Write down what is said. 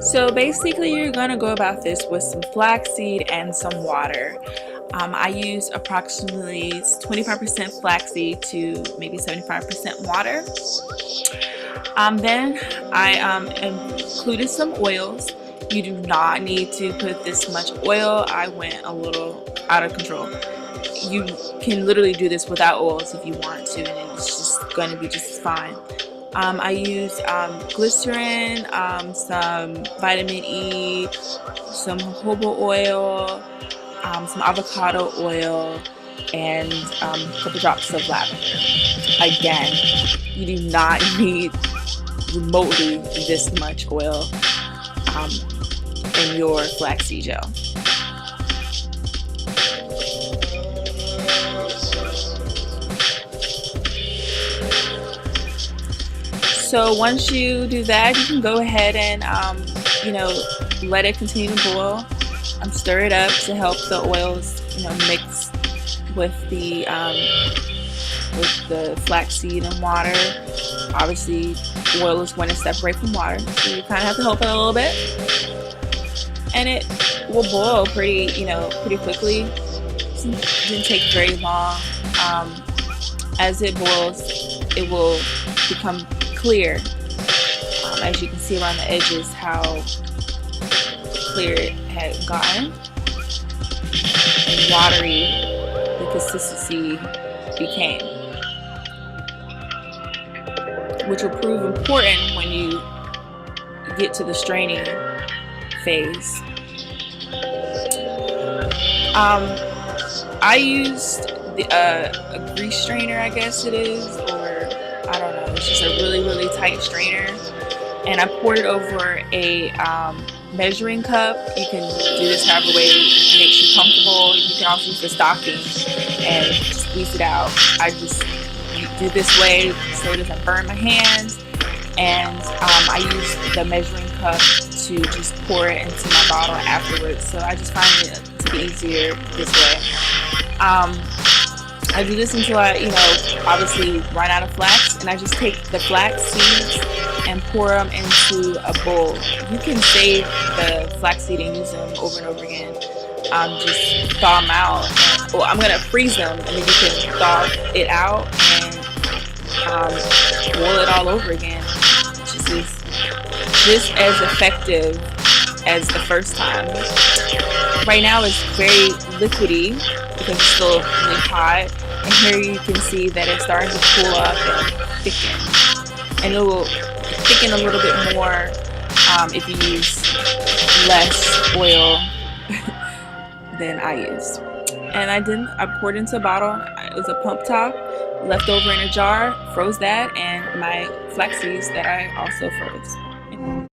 So basically you're gonna go about this with some flaxseed and some water. I use approximately 25% flaxseed to maybe 75% water. Then I included some oils. You do not need to put this much oil. I went a little out of control. You can literally do this without oils if you want to, and it's just going to be just fine. I used glycerin, some vitamin E, some jojoba oil, some avocado oil, and a couple drops of lavender. Again, you do not need remotely this much oil in your flaxseed gel. So once you do that, you can go ahead and let it continue to boil. Stir it up to help the oils mix with the flaxseed and water. Obviously, oil is going to separate from water, so you kind of have to help it a little bit, and it will boil pretty quickly. It didn't take very long. As it boils, it will become clear. As you can see around the edges, how clear it had gotten, and watery the consistency became, which will prove important when you get to the straining phase. I used a grease strainer, I guess it is, or I don't know, it's just a really tight strainer, and I poured it over a measuring cup. You can do this however way makes you comfortable. You can also use the stocking and squeeze it out. I just do this way so it doesn't burn my hands, and I use the measuring cup to just pour it into my bottle afterwards. So I just find it to be easier this way. I do this until I, obviously run out of flax, and I just take the flax seeds and pour them into a bowl. You can save the flax seed and use them over and over again. Just thaw them out. I'm gonna freeze them, and then you can thaw it out and boil it all over again. Just as effective as the first time. Right now it's very liquidy because it's still really hot, and here you can see that it's starting to cool up and thicken, and it will thicken a little bit more if you use less oil than I used. And I poured into a bottle. It was a pump top, left over in a jar, froze that, and my flax seeds that I also froze.